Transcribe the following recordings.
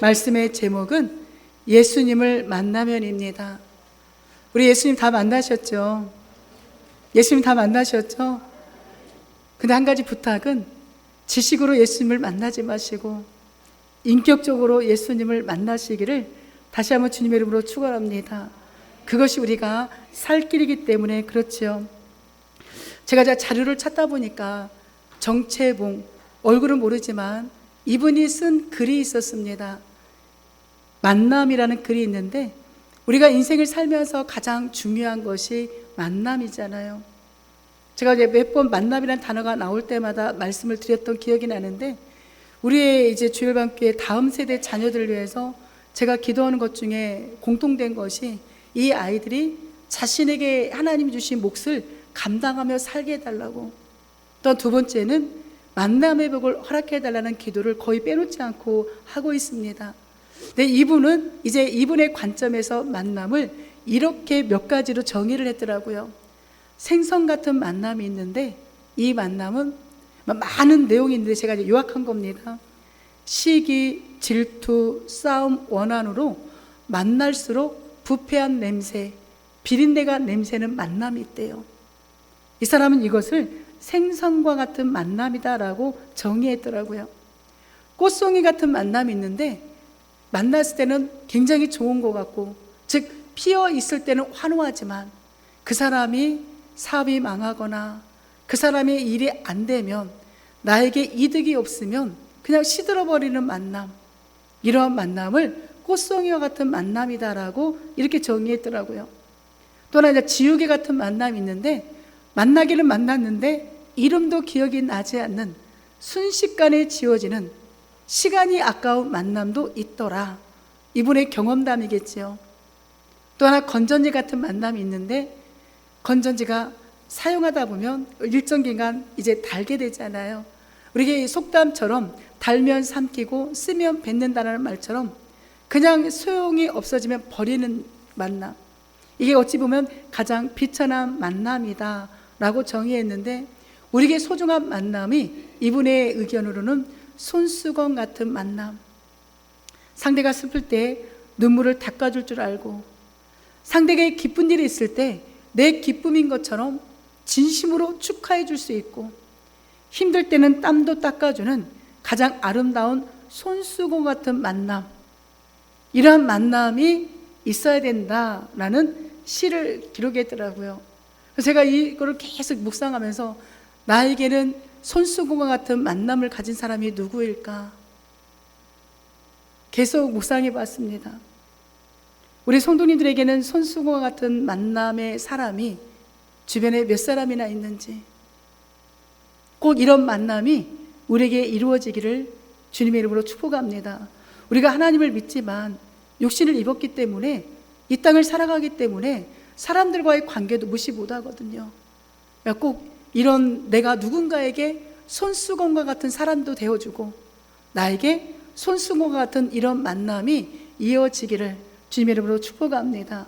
말씀의 제목은 예수님을 만나면입니다. 우리 예수님 다 만나셨죠? 예수님 다 만나셨죠? 근데 한 가지 부탁은 지식으로 예수님을 만나지 마시고 인격적으로 예수님을 만나시기를 다시 한번 주님의 이름으로 축원합니다. 그것이 우리가 살 길이기 때문에 그렇지요. 제가 자료를 찾다 보니까 정채봉, 얼굴은 모르지만 이분이 쓴 글이 있었습니다. 만남이라는 글이 있는데 우리가 인생을 살면서 가장 중요한 것이 만남이잖아요. 제가 이제 몇 번 만남이라는 단어가 나올 때마다 말씀을 드렸던 기억이 나는데 우리의 이제 주일반교회 다음 세대 자녀들을 위해서 제가 기도하는 것 중에 공통된 것이 이 아이들이 자신에게 하나님이 주신 몫을 감당하며 살게 해달라고, 또 두 번째는 만남의 복을 허락해 달라는 기도를 거의 빼놓지 않고 하고 있습니다. 근데 이분은 이제 이분의 관점에서 만남을 이렇게 몇 가지로 정의를 했더라고요. 생선 같은 만남이 있는데 이 만남은 많은 내용이 있는데 제가 이제 요약한 겁니다. 시기, 질투, 싸움, 원한으로 만날수록 부패한 냄새, 비린내가 냄새는 만남이 있대요. 이 사람은 이것을 생선과 같은 만남이다라고 정의했더라고요. 꽃송이 같은 만남이 있는데 만났을 때는 굉장히 좋은 것 같고, 즉 피어 있을 때는 환호하지만 그 사람이 사업이 망하거나 그 사람의 일이 안 되면, 나에게 이득이 없으면 그냥 시들어버리는 만남, 이러한 만남을 꽃송이와 같은 만남이다라고 이렇게 정의했더라고요. 또 하나 지우개 같은 만남이 있는데 만나기는 만났는데 이름도 기억이 나지 않는, 순식간에 지워지는 시간이 아까운 만남도 있더라. 이분의 경험담이겠지요. 또 하나 건전지 같은 만남이 있는데 건전지가 사용하다 보면 일정 기간 이제 달게 되잖아요. 우리가 속담처럼 달면 삼키고 쓰면 뱉는다는 말처럼 그냥 소용이 없어지면 버리는 만남, 이게 어찌 보면 가장 비천한 만남이다 라고 정의했는데 우리에게 소중한 만남이 이분의 의견으로는 손수건 같은 만남, 상대가 슬플 때 눈물을 닦아줄 줄 알고, 상대에게 기쁜 일이 있을 때 내 기쁨인 것처럼 진심으로 축하해 줄 수 있고, 힘들 때는 땀도 닦아주는 가장 아름다운 손수건 같은 만남, 이러한 만남이 있어야 된다라는 시를 기록했더라고요. 제가 이거를 계속 묵상하면서 나에게는 손수건과 같은 만남을 가진 사람이 누구일까 계속 묵상해 봤습니다. 우리 성도님들에게는 손수건과 같은 만남의 사람이 주변에 몇 사람이나 있는지, 꼭 이런 만남이 우리에게 이루어지기를 주님의 이름으로 축복합니다. 우리가 하나님을 믿지만 육신을 입었기 때문에, 이 땅을 살아가기 때문에 사람들과의 관계도 무시 못하거든요. 꼭 이런 내가 누군가에게 손수건과 같은 사람도 되어주고 나에게 손수건과 같은 이런 만남이 이어지기를 주님의 이름으로 축복합니다.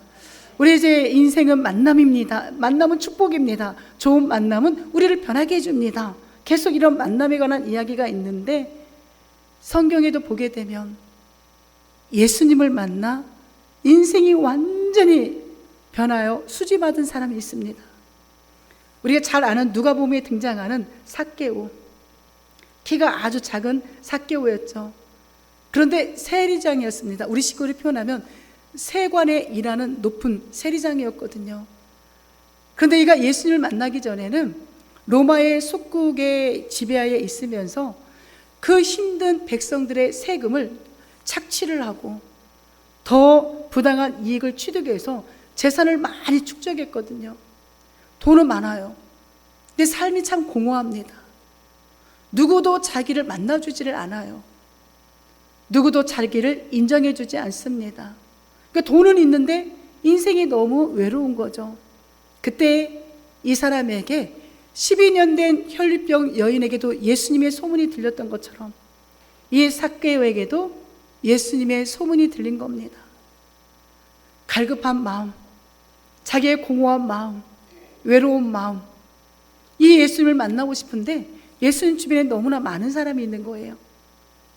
우리 이제 인생은 만남입니다. 만남은 축복입니다. 좋은 만남은 우리를 변하게 해줍니다. 계속 이런 만남에 관한 이야기가 있는데 성경에도 보게 되면 예수님을 만나 인생이 완전히 변하여 수지받은 사람이 있습니다. 우리가 잘 아는 누가복음에 등장하는 삭개오, 키가 아주 작은 삭개오였죠. 그런데 세리장이었습니다. 우리 식구를 표현하면 세관에 일하는 높은 세리장이었거든요. 그런데 이가 예수님을 만나기 전에는 로마의 속국의 지배하에 있으면서 그 힘든 백성들의 세금을 착취를 하고 더 부당한 이익을 취득해서 재산을 많이 축적했거든요. 돈은 많아요. 근데 삶이 참 공허합니다. 누구도 자기를 만나주지를 않아요. 누구도 자기를 인정해주지 않습니다. 그러니까 돈은 있는데 인생이 너무 외로운 거죠. 그때 이 사람에게 12년 된 혈류병 여인에게도 예수님의 소문이 들렸던 것처럼 이 삭개오에게도 예수님의 소문이 들린 겁니다. 갈급한 마음, 자기의 공허한 마음, 외로운 마음, 이 예수님을 만나고 싶은데 예수님 주변에 너무나 많은 사람이 있는 거예요.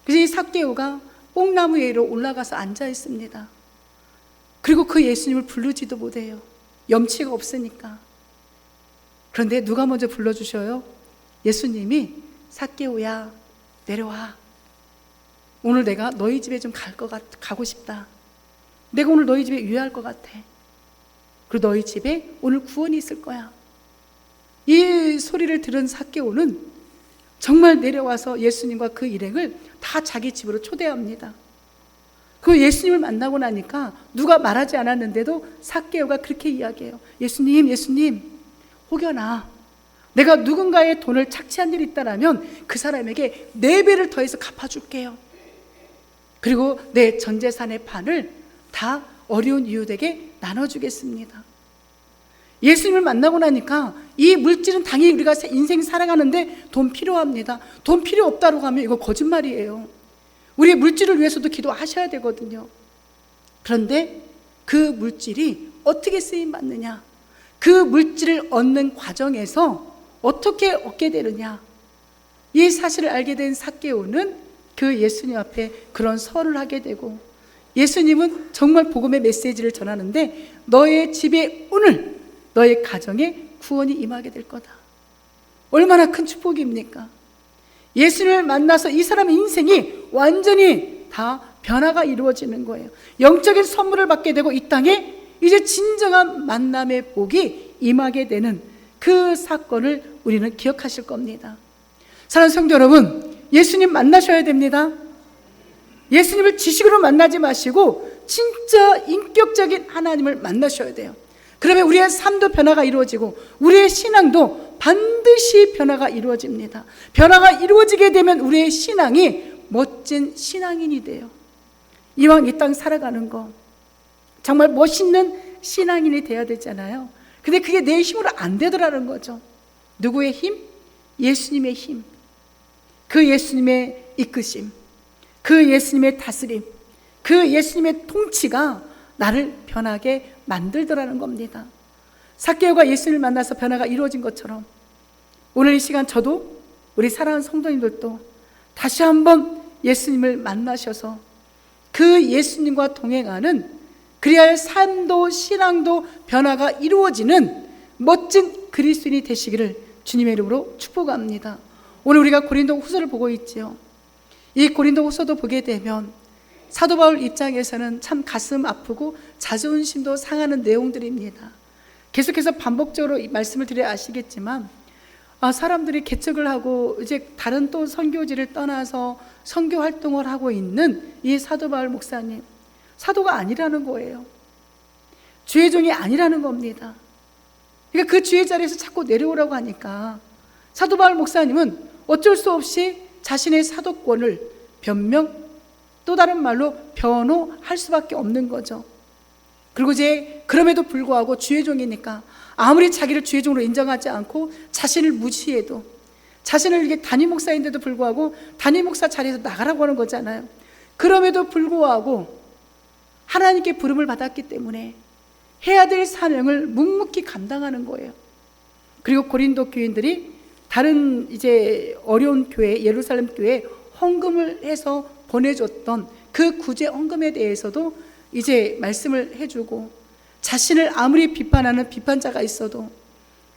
그래서 이 삭개오가 뽕나무 위로 올라가서 앉아 있습니다. 그리고 그 예수님을 부르지도 못해요. 염치가 없으니까. 그런데 누가 먼저 불러주셔요? 예수님이 삭개오야 내려와. 오늘 내가 너희 집에 좀 가고 싶다. 내가 오늘 너희 집에 유해할 것 같아. 그리고 너희 집에 오늘 구원이 있을 거야. 이 소리를 들은 삭개오는 정말 내려와서 예수님과 그 일행을 다 자기 집으로 초대합니다. 그 예수님을 만나고 나니까 누가 말하지 않았는데도 삭개오가 그렇게 이야기해요. 예수님 혹여나 내가 누군가의 돈을 착취한 일이 있다라면 그 사람에게 4배를 더해서 갚아줄게요. 그리고 내 전 재산의 반을 다 어려운 이웃에게 나눠주겠습니다. 예수님을 만나고 나니까 이 물질은 당연히 우리가 인생 살아가는데 돈 필요합니다. 돈 필요 없다고 하면 이거 거짓말이에요. 우리의 물질을 위해서도 기도하셔야 되거든요. 그런데 그 물질이 어떻게 쓰임받느냐, 그 물질을 얻는 과정에서 어떻게 얻게 되느냐, 이 사실을 알게 된 삭개오는 그 예수님 앞에 그런 설을 하게 되고, 예수님은 정말 복음의 메시지를 전하는데 너의 집에 오늘 너의 가정에 구원이 임하게 될 거다. 얼마나 큰 축복입니까? 예수님을 만나서 이 사람의 인생이 완전히 다 변화가 이루어지는 거예요. 영적인 선물을 받게 되고 이 땅에 이제 진정한 만남의 복이 임하게 되는 그 사건을 우리는 기억하실 겁니다. 사랑하는 성도 여러분, 예수님 만나셔야 됩니다. 예수님을 지식으로 만나지 마시고 진짜 인격적인 하나님을 만나셔야 돼요. 그러면 우리의 삶도 변화가 이루어지고 우리의 신앙도 반드시 변화가 이루어집니다. 변화가 이루어지게 되면 우리의 신앙이 멋진 신앙인이 돼요. 이왕 이 땅 살아가는 거 정말 멋있는 신앙인이 돼야 되잖아요. 근데 그게 내 힘으로 안 되더라는 거죠. 누구의 힘? 예수님의 힘. 그 예수님의 이끄심, 그 예수님의 다스림, 그 예수님의 통치가 나를 변하게 만들더라는 겁니다. 삭개오가 예수님을 만나서 변화가 이루어진 것처럼 오늘 이 시간 저도 우리 사랑하는 성도님들도 다시 한번 예수님을 만나셔서 그 예수님과 동행하는, 그리하여 삶도 신앙도 변화가 이루어지는 멋진 그리스도인이 되시기를 주님의 이름으로 축복합니다. 오늘 우리가 고린도 후서를 보고 있지요. 이 고린도 후서도 보게 되면 사도 바울 입장에서는 참 가슴 아프고 자존심도 상하는 내용들입니다. 계속해서 반복적으로 이 말씀을 드려야 아시겠지만, 사람들이 개척을 하고 이제 다른 또 선교지를 떠나서 선교 활동을 하고 있는 이 사도 바울 목사님, 사도가 아니라는 거예요. 주의 종이 아니라는 겁니다. 그러니까 그 주의 자리에서 자꾸 내려오라고 하니까 사도 바울 목사님은 어쩔 수 없이 자신의 사도권을 변명, 또 다른 말로 변호할 수밖에 없는 거죠. 그리고 이제 그럼에도 불구하고 주의 종이니까 아무리 자기를 주의 종으로 인정하지 않고 자신을 무시해도, 자신을 이게 담임 목사인데도 불구하고 담임 목사 자리에서 나가라고 하는 거잖아요. 그럼에도 불구하고 하나님께 부름을 받았기 때문에 해야 될 사명을 묵묵히 감당하는 거예요. 그리고 고린도 교인들이 다른 이제 어려운 교회, 예루살렘 교회에 헌금을 해서 보내줬던 그 구제 헌금에 대해서도 이제 말씀을 해주고, 자신을 아무리 비판하는 비판자가 있어도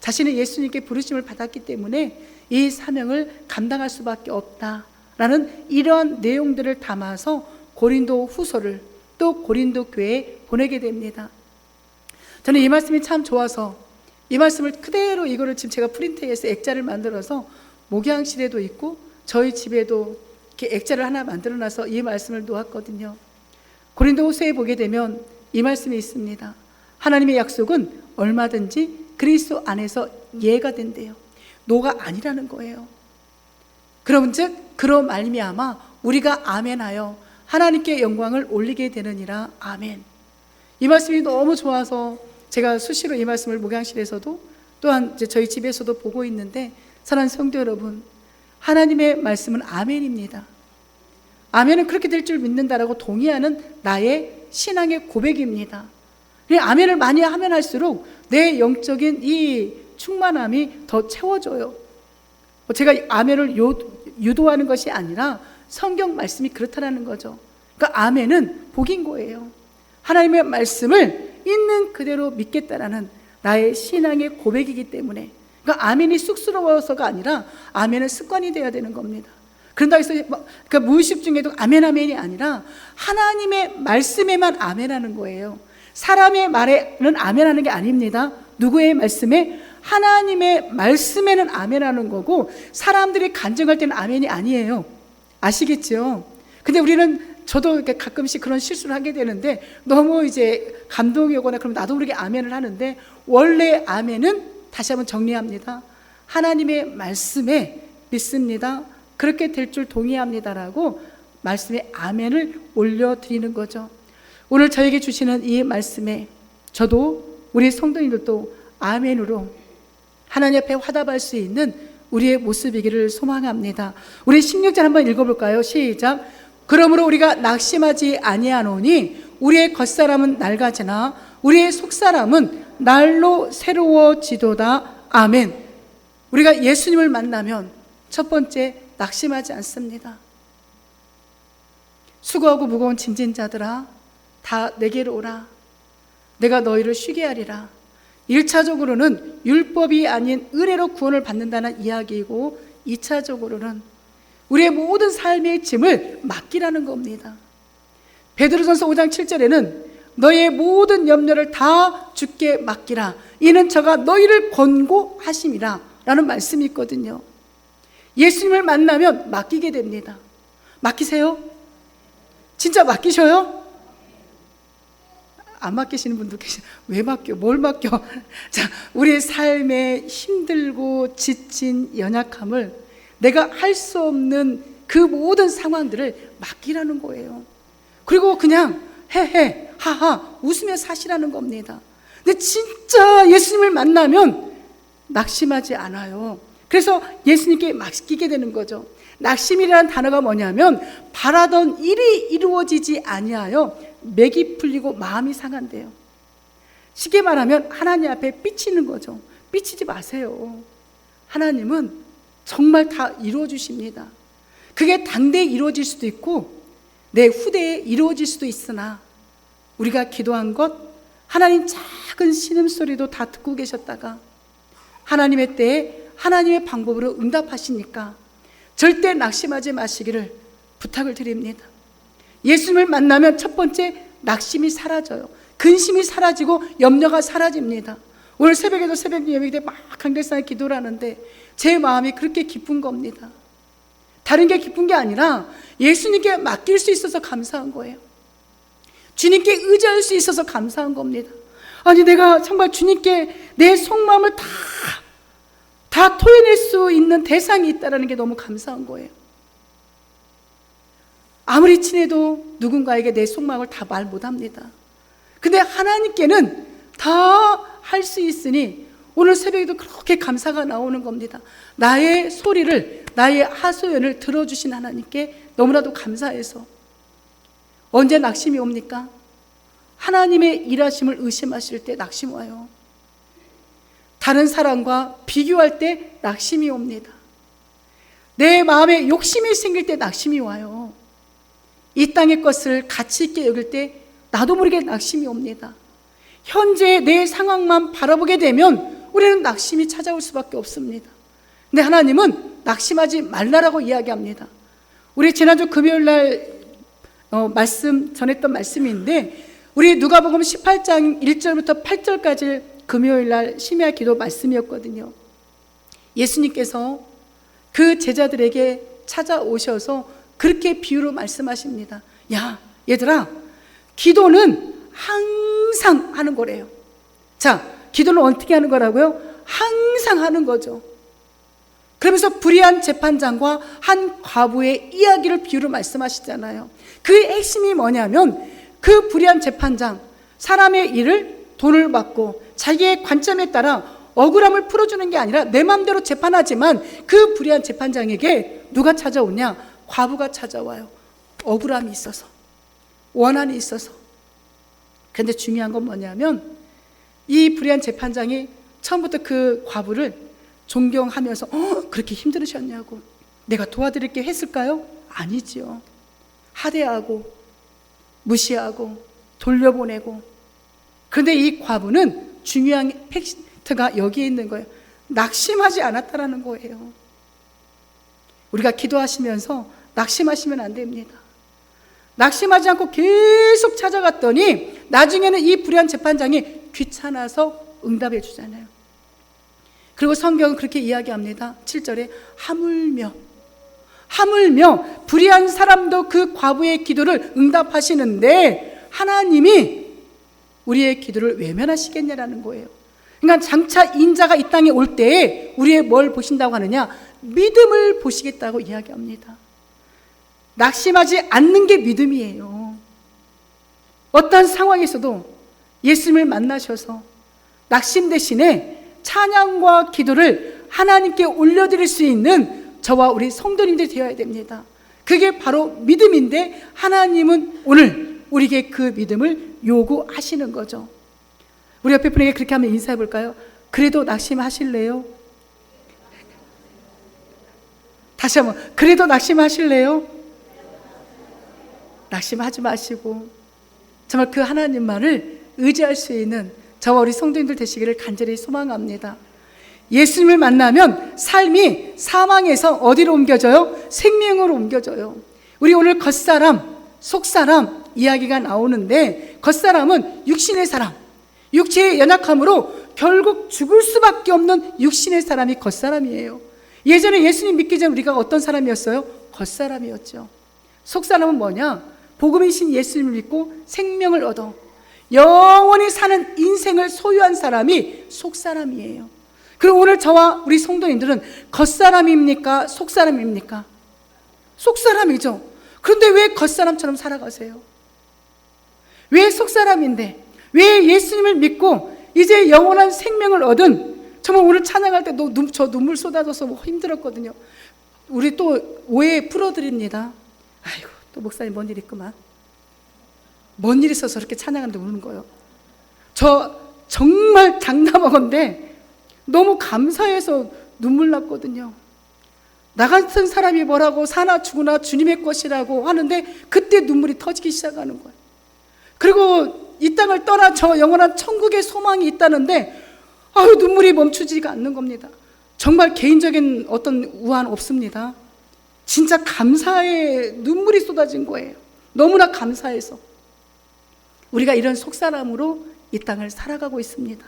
자신은 예수님께 부르심을 받았기 때문에 이 사명을 감당할 수밖에 없다라는 이러한 내용들을 담아서 고린도 후서를 또 고린도 교회에 보내게 됩니다. 저는 이 말씀이 참 좋아서 이 말씀을 그대로 이거를 지금 제가 프린트해서 액자를 만들어서 목양실에도 있고 저희 집에도 이렇게 액자를 하나 만들어놔서 이 말씀을 놓았거든요. 고린도후서에 보게 되면 이 말씀이 있습니다. 하나님의 약속은 얼마든지 그리스도 안에서 예가 된대요. 노가 아니라는 거예요. 그런즉 그로 말미암아 우리가 아멘하여 하나님께 영광을 올리게 되느니라. 아멘. 이 말씀이 너무 좋아서 제가 수시로 이 말씀을 목양실에서도 또한 이제 저희 집에서도 보고 있는데, 사랑하는 성도 여러분, 하나님의 말씀은 아멘입니다. 아멘은 그렇게 될 줄 믿는다라고 동의하는 나의 신앙의 고백입니다. 아멘을 많이 하면 할수록 내 영적인 이 충만함이 더 채워져요. 제가 아멘을 유도하는 것이 아니라 성경 말씀이 그렇다라는 거죠. 그러니까 아멘은 복인 거예요. 하나님의 말씀을 있는 그대로 믿겠다라는 나의 신앙의 고백이기 때문에, 그러니까 아멘이 쑥스러워서가 아니라 아멘은 습관이 되어야 되는 겁니다. 그런다고 해서 그러니까 무의식 중에도 아멘 아멘이 아니라 하나님의 말씀에만 아멘하는 거예요. 사람의 말에는 아멘하는 게 아닙니다. 누구의 말씀에? 하나님의 말씀에는 아멘하는 거고, 사람들이 간증할 때는 아멘이 아니에요. 아시겠죠? 근데 우리는, 저도 이렇게 가끔씩 그런 실수를 하게 되는데, 너무 이제 감동이 오거나 그러면 나도 모르게 아멘을 하는데, 원래 아멘은 다시 한번 정리합니다. 하나님의 말씀에 믿습니다. 그렇게 될 줄 동의합니다라고 말씀에 아멘을 올려드리는 거죠. 오늘 저에게 주시는 이 말씀에 저도, 우리 성도님들도 아멘으로 하나님 앞에 화답할 수 있는 우리의 모습이기를 소망합니다. 우리 16절 한번 읽어볼까요? 시작. 그러므로 우리가 낙심하지 아니하노니 우리의 겉사람은 낡아지나 우리의 속사람은 날로 새로워지도다. 아멘. 우리가 예수님을 만나면 첫 번째, 낙심하지 않습니다. 수고하고 무거운 짐진 자들아, 다 내게로 오라. 내가 너희를 쉬게 하리라. 1차적으로는 율법이 아닌 은혜로 구원을 받는다는 이야기이고, 2차적으로는 우리의 모든 삶의 짐을 맡기라는 겁니다. 베드로전서 5장 7절에는 너희의 모든 염려를 다 주께 맡기라. 이는 저가 너희를 권고하심이라 라는 말씀이 있거든요. 예수님을 만나면 맡기게 됩니다. 맡기세요? 진짜 맡기셔요? 안 맡기시는 분도 계시죠. 왜 맡겨? 뭘 맡겨? 자, 우리의 삶에 힘들고 지친 연약함을, 내가 할 수 없는 그 모든 상황들을 맡기라는 거예요. 그리고 그냥 헤헤 하하 웃으며 사시라는 겁니다. 근데 진짜 예수님을 만나면 낙심하지 않아요. 그래서 예수님께 맡기게 되는 거죠. 낙심이라는 단어가 뭐냐면, 바라던 일이 이루어지지 아니하여 맥이 풀리고 마음이 상한대요. 쉽게 말하면 하나님 앞에 삐치는 거죠. 삐치지 마세요. 하나님은 정말 다 이루어 주십니다. 그게 당대에 이루어질 수도 있고 내 후대에 이루어질 수도 있으나, 우리가 기도한 것, 하나님 작은 신음소리도 다 듣고 계셨다가 하나님의 때에 하나님의 방법으로 응답하시니까 절대 낙심하지 마시기를 부탁을 드립니다. 예수님을 만나면 첫 번째, 낙심이 사라져요. 근심이 사라지고 염려가 사라집니다. 오늘 새벽에도 새벽 예배 때 막 강대상에 기도를 하는데 제 마음이 그렇게 기쁜 겁니다. 다른 게 기쁜 게 아니라 예수님께 맡길 수 있어서 감사한 거예요. 주님께 의지할 수 있어서 감사한 겁니다. 아니, 내가 정말 주님께 내 속마음을 다 토해낼 수 있는 대상이 있다는 게 너무 감사한 거예요. 아무리 친해도 누군가에게 내 속마음을 다 말 못합니다. 근데 하나님께는 다 할 수 있으니 오늘 새벽에도 그렇게 감사가 나오는 겁니다. 나의 소리를, 나의 하소연을 들어주신 하나님께 너무나도 감사해서. 언제 낙심이 옵니까? 하나님의 일하심을 의심하실 때 낙심 와요. 다른 사람과 비교할 때 낙심이 옵니다. 내 마음에 욕심이 생길 때 낙심이 와요. 이 땅의 것을 가치 있게 여길 때 나도 모르게 낙심이 옵니다. 현재 내 상황만 바라보게 되면 우리는 낙심이 찾아올 수밖에 없습니다. 근데 하나님은 낙심하지 말라라고 이야기합니다. 우리 지난주 금요일날 말씀 전했던 말씀인데, 우리 누가복음 18장 1절부터 8절까지 금요일날 심야 기도 말씀이었거든요. 예수님께서 그 제자들에게 찾아오셔서 그렇게 비유로 말씀하십니다. 야, 얘들아, 기도는 항상 하는 거래요. 자, 기도는 어떻게 하는 거라고요? 항상 하는 거죠. 그러면서 불의한 재판장과 한 과부의 이야기를 비유로 말씀하시잖아요. 그 핵심이 뭐냐면, 그 불의한 재판장, 사람의 일을 돈을 받고 자기의 관점에 따라 억울함을 풀어주는 게 아니라 내 마음대로 재판하지만, 그 불의한 재판장에게 누가 찾아오냐? 과부가 찾아와요. 억울함이 있어서, 원한이 있어서. 그런데 중요한 건 뭐냐면, 이 불의한 재판장이 처음부터 그 과부를 존경하면서 그렇게 힘들으셨냐고, 내가 도와드릴게 했을까요? 아니지요. 하대하고 무시하고 돌려보내고. 그런데 이 과부는 중요한 팩트가 여기에 있는 거예요. 낙심하지 않았다라는 거예요. 우리가 기도하시면서 낙심하시면 안 됩니다. 낙심하지 않고 계속 찾아갔더니 나중에는 이 불의한 재판장이 귀찮아서 응답해 주잖아요. 그리고 성경은 그렇게 이야기합니다. 7절에 하물며 불의한 사람도 그 과부의 기도를 응답하시는데 하나님이 우리의 기도를 외면하시겠냐라는 거예요. 그러니까 장차 인자가 이 땅에 올 때에 우리의 뭘 보신다고 하느냐? 믿음을 보시겠다고 이야기합니다. 낙심하지 않는 게 믿음이에요. 어떤 상황에서도 예수님을 만나셔서 낙심 대신에 찬양과 기도를 하나님께 올려드릴 수 있는 저와 우리 성도님들이 되어야 됩니다. 그게 바로 믿음인데 하나님은 오늘 우리에게 그 믿음을 요구하시는 거죠. 우리 옆에 분에게 그렇게 한번 인사해 볼까요? 그래도 낙심하실래요? 다시 한번, 그래도 낙심하실래요? 낙심하지 마시고 정말 그 하나님 말을 의지할 수 있는 저와 우리 성도님들 되시기를 간절히 소망합니다. 예수님을 만나면 삶이 사망에서 어디로 옮겨져요? 생명으로 옮겨져요. 우리 오늘 겉사람, 속사람 이야기가 나오는데 겉사람은 육신의 사람, 육체의 연약함으로 결국 죽을 수밖에 없는 육신의 사람이 겉사람이에요. 예전에 예수님 믿기 전 우리가 어떤 사람이었어요? 겉사람이었죠. 속사람은 뭐냐? 복음이신 예수님을 믿고 생명을 얻어 영원히 사는 인생을 소유한 사람이 속사람이에요. 그리고 오늘 저와 우리 성도님들은 겉사람입니까? 속사람입니까? 속사람이죠. 그런데 왜 겉사람처럼 살아가세요? 왜 속사람인데? 왜 예수님을 믿고 이제 영원한 생명을 얻은, 정말 오늘 찬양할 때 저 눈물 쏟아져서 힘들었거든요. 우리 또 오해 풀어드립니다. 아이고, 또 목사님 뭔 일 있구만. 뭔 일 있어서 그렇게 찬양하는데 우는 거예요. 저 정말 장담하건데 너무 감사해서 눈물 났거든요. 나 같은 사람이 뭐라고 사나 죽으나 주님의 것이라고 하는데 그때 눈물이 터지기 시작하는 거예요. 그리고 이 땅을 떠나 저 영원한 천국의 소망이 있다는데 눈물이 멈추지가 않는 겁니다. 정말 개인적인 어떤 우환 없습니다. 진짜 감사의 눈물이 쏟아진 거예요. 너무나 감사해서. 우리가 이런 속사람으로 이 땅을 살아가고 있습니다.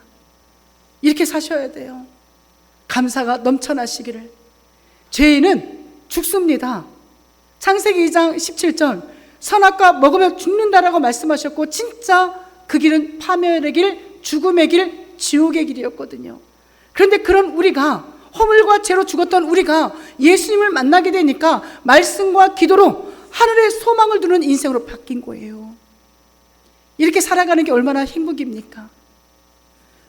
이렇게 사셔야 돼요. 감사가 넘쳐나시기를. 죄인은 죽습니다. 창세기 2장 17절 선악과 먹으면 죽는다라고 말씀하셨고 진짜 그 길은 파멸의 길, 죽음의 길, 지옥의 길이었거든요. 그런데 그런 우리가, 허물과 죄로 죽었던 우리가 예수님을 만나게 되니까 말씀과 기도로 하늘의 소망을 두는 인생으로 바뀐 거예요. 이렇게 살아가는 게 얼마나 행복입니까?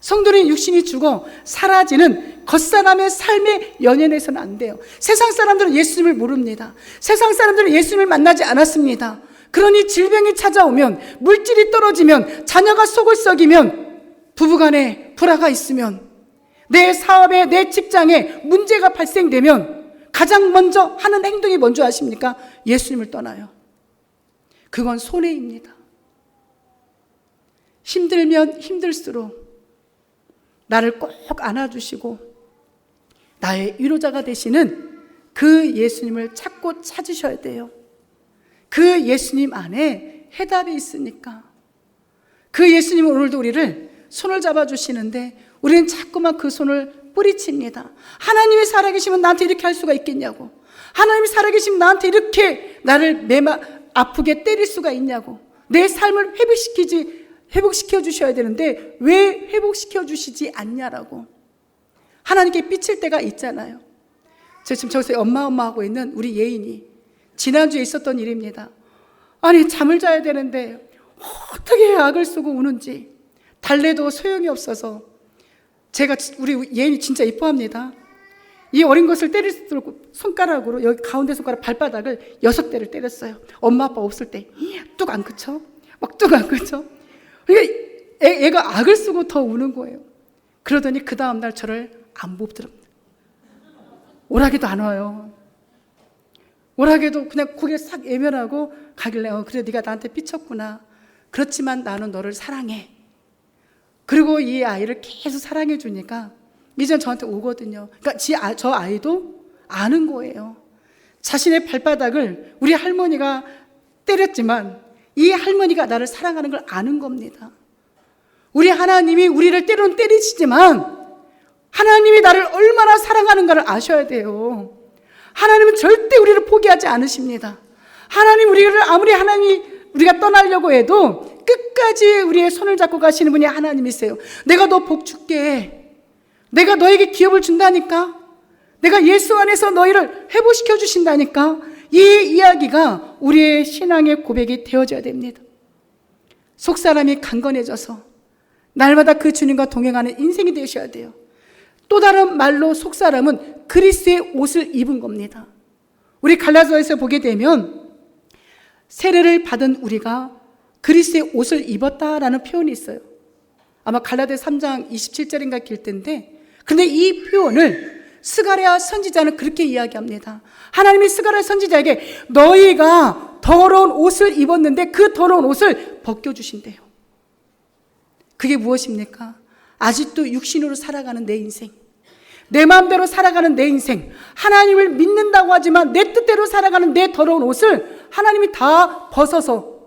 성도는 육신이 죽어 사라지는 겉사람의 삶에 연연해서는 안 돼요. 세상 사람들은 예수님을 모릅니다. 세상 사람들은 예수님을 만나지 않았습니다. 그러니 질병이 찾아오면, 물질이 떨어지면, 자녀가 속을 썩이면, 부부간에 불화가 있으면, 내 사업에, 내 직장에 문제가 발생되면 가장 먼저 하는 행동이 뭔지 아십니까? 예수님을 떠나요. 그건 손해입니다. 힘들면 힘들수록 나를 꼭 안아주시고 나의 위로자가 되시는 그 예수님을 찾고 찾으셔야 돼요. 그 예수님 안에 해답이 있으니까. 그 예수님은 오늘도 우리를 손을 잡아주시는데 우리는 자꾸만 그 손을 뿌리칩니다. 하나님이 살아계시면 나한테 이렇게 할 수가 있겠냐고. 하나님이 살아계시면 나한테 이렇게 나를 아프게 때릴 수가 있냐고. 내 삶을 회복시켜 주셔야 되는데 왜 회복시켜 주시지 않냐라고. 하나님께 삐칠 때가 있잖아요. 제가 지금 저기서 엄마 하고 있는 우리 예인이 지난주에 있었던 일입니다. 아니 잠을 자야 되는데 어떻게 악을 쓰고 우는지 달래도 소용이 없어서 제가 우리 예인이 진짜 이뻐합니다. 이 어린 것을 때릴 수 있도록 손가락으로 여기 가운데 손가락 발바닥을 6대를 때렸어요. 엄마 아빠 없을 때 뚝 안 그쳐? 막 뚝 안 그쳐? 그러니까 애가 악을 쓰고 더 우는 거예요. 그러더니 그 다음날 저를 안 보더랍니다. 오라기도 안 와요. 워낙에도 그냥 고개 싹 외면하고 가길래 그래 네가 나한테 삐쳤구나. 그렇지만 나는 너를 사랑해. 그리고 이 아이를 계속 사랑해 주니까 이제 저한테 오거든요. 그러니까 저 아이도 아는 거예요. 자신의 발바닥을 우리 할머니가 때렸지만 이 할머니가 나를 사랑하는 걸 아는 겁니다. 우리 하나님이 우리를 때로는 때리시지만 하나님이 나를 얼마나 사랑하는가를 아셔야 돼요. 하나님은 절대 우리를 포기하지 않으십니다. 하나님 우리가 떠나려고 해도 끝까지 우리의 손을 잡고 가시는 분이 하나님이세요. 내가 너 복 줄게. 내가 너에게 기업을 준다니까. 내가 예수 안에서 너희를 회복시켜 주신다니까. 이 이야기가 우리의 신앙의 고백이 되어져야 됩니다. 속사람이 강건해져서 날마다 그 주님과 동행하는 인생이 되셔야 돼요. 또 다른 말로 속사람은 그리스도의 옷을 입은 겁니다. 우리 갈라디아서에서 보게 되면 세례를 받은 우리가 그리스도의 옷을 입었다라는 표현이 있어요. 아마 갈라디아 3장 27절인가 길 텐데, 근데 이 표현을 스가랴 선지자는 그렇게 이야기합니다. 하나님이 스가랴 선지자에게 너희가 더러운 옷을 입었는데 그 더러운 옷을 벗겨주신대요. 그게 무엇입니까? 아직도 육신으로 살아가는 내 인생, 내 마음대로 살아가는 내 인생, 하나님을 믿는다고 하지만 내 뜻대로 살아가는 내 더러운 옷을 하나님이 다 벗어서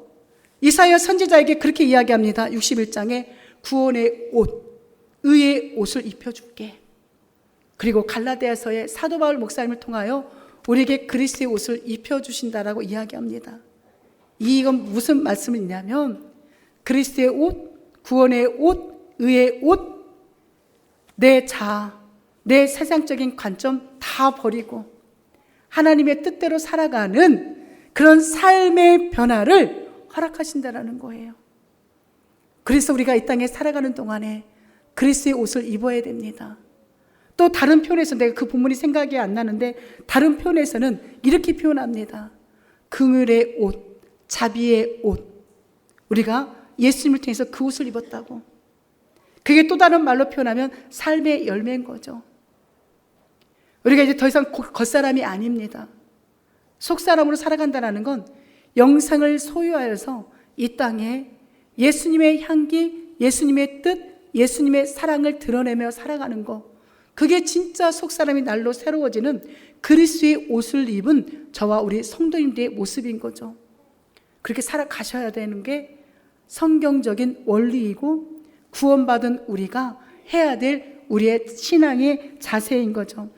이사야 선지자에게 그렇게 이야기합니다. 61장에 구원의 옷, 의의 옷을 입혀줄게. 그리고 갈라디아서의 사도 바울 목사님을 통하여 우리에게 그리스도의 옷을 입혀주신다라고 이야기합니다. 이건 무슨 말씀이냐면 그리스도의 옷, 구원의 옷, 의의 옷, 내 자아, 내 세상적인 관점 다 버리고 하나님의 뜻대로 살아가는 그런 삶의 변화를 허락하신다라는 거예요. 그래서 우리가 이 땅에 살아가는 동안에 그리스도의 옷을 입어야 됩니다. 또 다른 표현에서 내가 그 본문이 생각이 안 나는데 다른 표현에서는 이렇게 표현합니다. 긍휼의 옷, 자비의 옷. 우리가 예수님을 통해서 그 옷을 입었다고. 그게 또 다른 말로 표현하면 삶의 열매인 거죠. 우리가 이제 더 이상 겉사람이 아닙니다. 속사람으로 살아간다는 건 영생을 소유하여서 이 땅에 예수님의 향기, 예수님의 뜻, 예수님의 사랑을 드러내며 살아가는 거. 그게 진짜 속사람이 날로 새로워지는 그리스도의 옷을 입은 저와 우리 성도님들의 모습인 거죠. 그렇게 살아가셔야 되는 게 성경적인 원리이고 구원받은 우리가 해야 될 우리의 신앙의 자세인 거죠.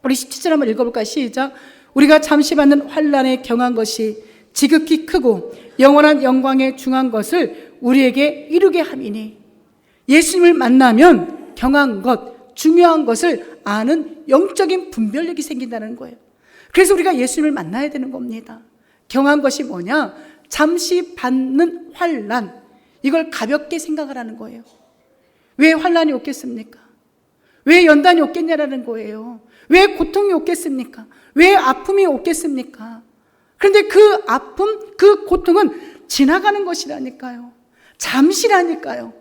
우리 17절 한번 읽어볼까요? 시작. 우리가 잠시 받는 환난에 경한 것이 지극히 크고 영원한 영광에 중한 것을 우리에게 이루게 함이니. 예수님을 만나면 경한 것, 중요한 것을 아는 영적인 분별력이 생긴다는 거예요. 그래서 우리가 예수님을 만나야 되는 겁니다. 경한 것이 뭐냐? 잠시 받는 환난, 이걸 가볍게 생각을 하는 거예요. 왜 환난이 오겠습니까? 왜 연단이 오겠냐라는 거예요. 왜 고통이 오겠습니까? 왜 아픔이 오겠습니까? 그런데 그 아픔, 그 고통은 지나가는 것이라니까요. 잠시라니까요.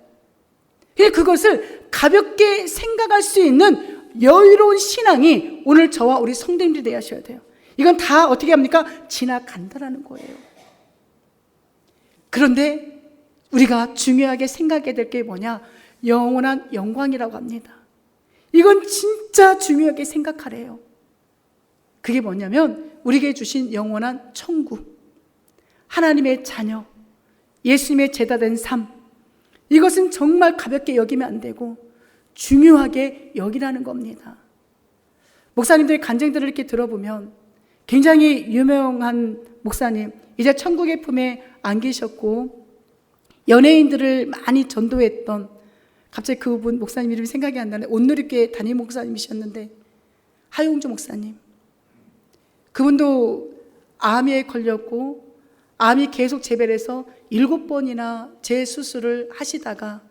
그것을 가볍게 생각할 수 있는 여유로운 신앙이 오늘 저와 우리 성도님들이 되셔야 돼요. 이건 다 어떻게 합니까? 지나간다라는 거예요. 그런데 우리가 중요하게 생각해야 될 게 뭐냐? 영원한 영광이라고 합니다. 이건 진짜 중요하게 생각하래요. 그게 뭐냐면 우리에게 주신 영원한 천국, 하나님의 자녀, 예수님의 제자된 삶, 이것은 정말 가볍게 여기면 안 되고 중요하게 여기라는 겁니다. 목사님들의 간증들을 이렇게 들어보면 굉장히 유명한 목사님, 이제 천국의 품에 안기셨고 연예인들을 많이 전도했던, 갑자기 그분 목사님 이름이 생각이 안 나는데 온누리교회 담임 목사님이셨는데 하용주 목사님, 그분도 암에 걸렸고 암이 계속 재발해서 7번이나 재수술을 하시다가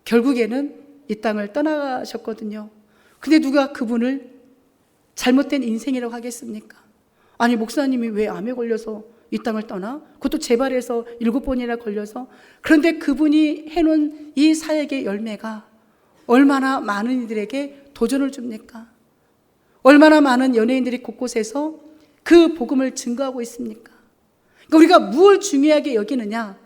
결국에는 이 땅을 떠나셨거든요. 근데 누가 그분을 잘못된 인생이라고 하겠습니까? 아니 목사님이 왜 암에 걸려서 이 땅을 떠나? 그것도 재발해서 7번이나 걸려서. 그런데 그분이 해놓은 이 사역의 열매가 얼마나 많은 이들에게 도전을 줍니까? 얼마나 많은 연예인들이 곳곳에서 그 복음을 증거하고 있습니까? 그러니까 우리가 무엇을 중요하게 여기느냐?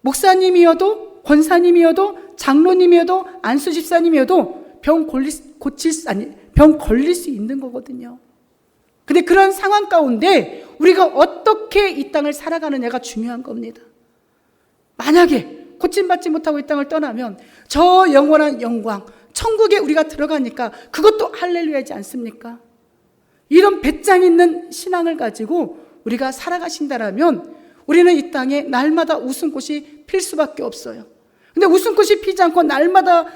목사님이어도 권사님이어도 장로님이어도 안수집사님이어도 병 걸릴 수 있는 거거든요. 근데 그런 상황 가운데 우리가 어떻게 이 땅을 살아가느냐가 중요한 겁니다. 만약에 고침받지 못하고 이 땅을 떠나면 저 영원한 영광, 천국에 우리가 들어가니까 그것도 할렐루야지 않습니까? 이런 배짱 있는 신앙을 가지고 우리가 살아가신다라면 우리는 이 땅에 날마다 웃음꽃이 필 수밖에 없어요. 근데 웃음꽃이 피지 않고 날마다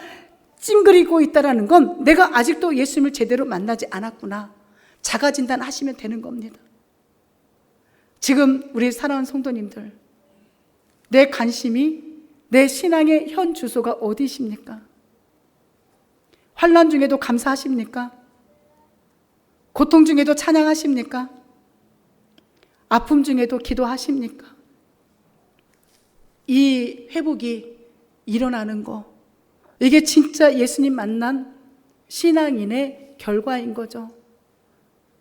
찡그리고 있다는 건 내가 아직도 예수님을 제대로 만나지 않았구나. 자가진단 하시면 되는 겁니다. 지금 우리 사랑하는 성도님들, 내 관심이, 내 신앙의 현 주소가 어디십니까? 환난 중에도 감사하십니까? 고통 중에도 찬양하십니까? 아픔 중에도 기도하십니까? 이 회복이 일어나는 거, 이게 진짜 예수님 만난 신앙인의 결과인 거죠.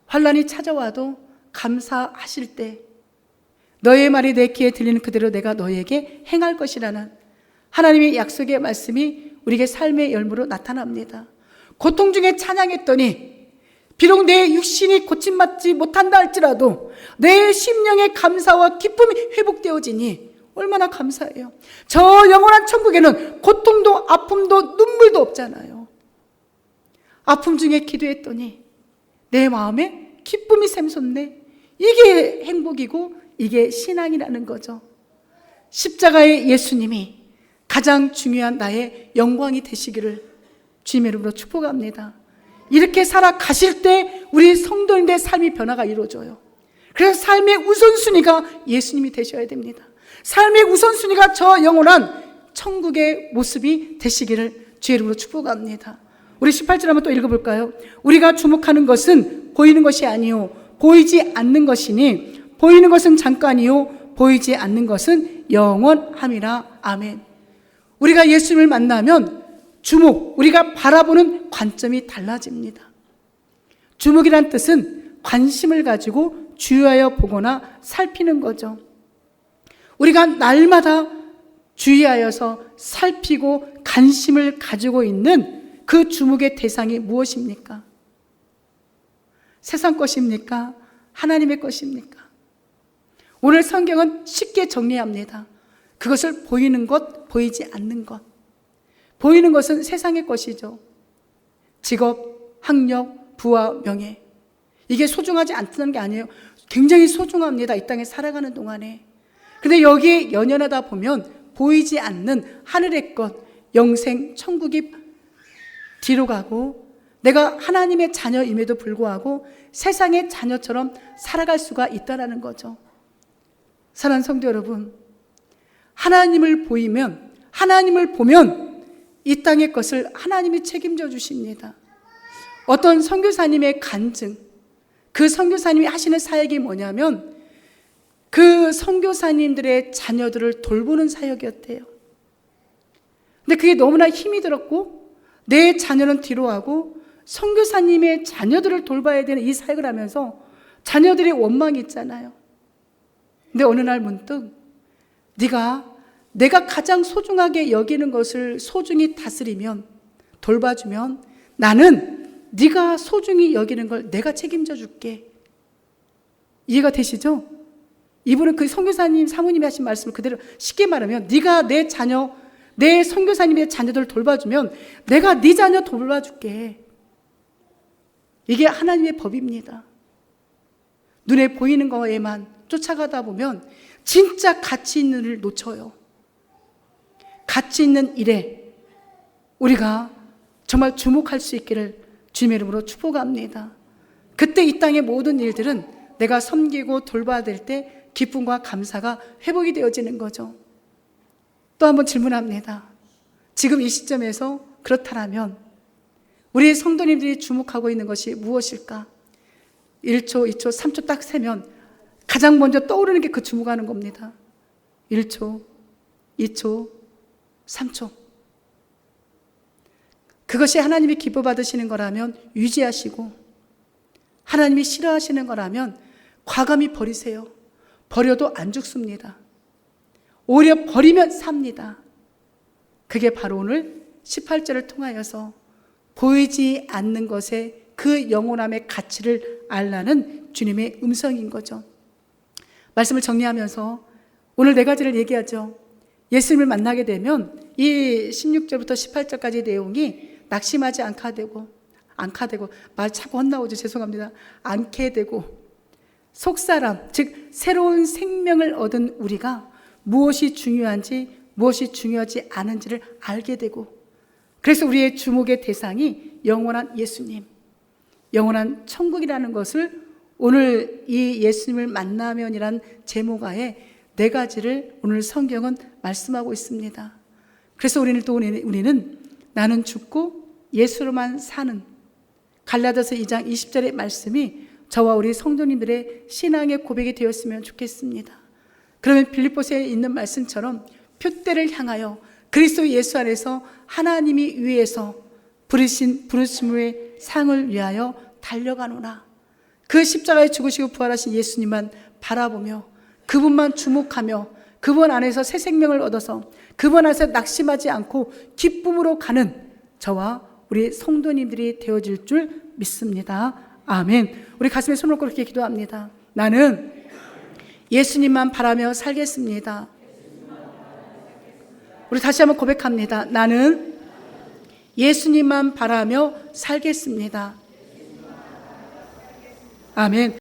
환난이 찾아와도 감사하실 때 너의 말이 내 귀에 들리는 그대로 내가 너에게 행할 것이라는 하나님의 약속의 말씀이 우리에게 삶의 열무로 나타납니다. 고통 중에 찬양했더니 비록 내 육신이 고침받지 못한다 할지라도 내 심령의 감사와 기쁨이 회복되어지니 얼마나 감사해요. 저 영원한 천국에는 고통도 아픔도 눈물도 없잖아요. 아픔 중에 기도했더니 내 마음에 기쁨이 샘솟네. 이게 행복이고 이게 신앙이라는 거죠. 십자가의 예수님이 가장 중요한 나의 영광이 되시기를 주님의 이름으로 축복합니다. 이렇게 살아가실 때 우리 성도님들의 삶이 변화가 이루어져요. 그래서 삶의 우선순위가 예수님이 되셔야 됩니다. 삶의 우선순위가 저 영원한 천국의 모습이 되시기를 주의 이름으로 축복합니다. 우리 18절 한번 또 읽어볼까요? 우리가 주목하는 것은 보이는 것이 아니요 보이지 않는 것이니 보이는 것은 잠깐이요 보이지 않는 것은 영원함이라. 아멘. 우리가 예수님을 만나면 우리가 바라보는 관점이 달라집니다. 주목이란 뜻은 관심을 가지고 주의하여 보거나 살피는 거죠. 우리가 날마다 주의하여서 살피고 관심을 가지고 있는 그 주목의 대상이 무엇입니까? 세상 것입니까? 하나님의 것입니까? 오늘 성경은 쉽게 정리합니다. 그것을 보이는 것, 보이지 않는 것. 보이는 것은 세상의 것이죠. 직업, 학력, 부와 명예. 이게 소중하지 않다는 게 아니에요. 굉장히 소중합니다. 이 땅에 살아가는 동안에. 근데 여기에 연연하다 보면 보이지 않는 하늘의 것, 영생, 천국이 뒤로 가고 내가 하나님의 자녀임에도 불구하고 세상의 자녀처럼 살아갈 수가 있다는 거죠. 사랑하는 성도 여러분, 하나님을 보면 이 땅의 것을 하나님이 책임져 주십니다. 어떤 선교사님의 간증, 그 선교사님이 하시는 사역이 뭐냐면 그 선교사님들의 자녀들을 돌보는 사역이었대요. 근데 그게 너무나 힘이 들었고 내 자녀는 뒤로 하고 선교사님의 자녀들을 돌봐야 되는 이 사역을 하면서 자녀들의 원망이 있잖아요. 근데 어느 날 문득 내가 가장 소중하게 여기는 것을 소중히 다스리면, 돌봐주면 나는 네가 소중히 여기는 걸 내가 책임져 줄게. 이해가 되시죠? 이분은 그 선교사님 사모님이 하신 말씀을 그대로 쉽게 말하면 네가 내 자녀, 내 선교사님의 자녀들을 돌봐주면 내가 네 자녀 돌봐줄게. 이게 하나님의 법입니다. 눈에 보이는 거에만 쫓아가다 보면 진짜 가치 있는 일을 놓쳐요. 가치 있는 일에 우리가 정말 주목할 수 있기를 주님의 이름으로 축복합니다. 그때 이 땅의 모든 일들은 내가 섬기고 돌봐야 될 때 기쁨과 감사가 회복이 되어지는 거죠. 또 한번 질문합니다. 지금 이 시점에서 그렇다면 우리 성도님들이 주목하고 있는 것이 무엇일까? 1초, 2초, 3초 딱 세면 가장 먼저 떠오르는 게 그 주목하는 겁니다. 1초, 2초, 3초. 그것이 하나님이 기뻐 받으시는 거라면 유지하시고, 하나님이 싫어하시는 거라면 과감히 버리세요. 버려도 안 죽습니다. 오히려 버리면 삽니다. 그게 바로 오늘 18절을 통하여서 보이지 않는 것에 그 영원함의 가치를 알라는 주님의 음성인 거죠. 말씀을 정리하면서 오늘 네 가지를 얘기하죠. 예수님을 만나게 되면 이 16절부터 18절까지 내용이 낙심하지 않게 되고 말 자꾸 헛나오죠. 죄송합니다. 않게 되고 속사람, 즉 새로운 생명을 얻은 우리가 무엇이 중요한지 무엇이 중요하지 않은지를 알게 되고, 그래서 우리의 주목의 대상이 영원한 예수님, 영원한 천국이라는 것을 오늘 이 예수님을 만나면이란 제목하에 네 가지를 오늘 성경은 말씀하고 있습니다. 그래서 우리는 나는 죽고 예수로만 사는 갈라디아서 2장 20절의 말씀이 저와 우리 성도님들의 신앙의 고백이 되었으면 좋겠습니다. 그러면 빌립보서에 있는 말씀처럼 표대를 향하여 그리스도 예수 안에서 하나님이 위에서 부르심의 상을 위하여 달려가노라. 그 십자가에 죽으시고 부활하신 예수님만 바라보며 그분만 주목하며 그분 안에서 새 생명을 얻어서 그분 안에서 낙심하지 않고 기쁨으로 가는 저와 우리 성도님들이 되어질 줄 믿습니다. 아멘. 우리 가슴에 손을 얹고 그렇게 기도합니다. 나는 예수님만 바라며 살겠습니다. 우리 다시 한번 고백합니다. 나는 예수님만 바라며 살겠습니다. 아멘.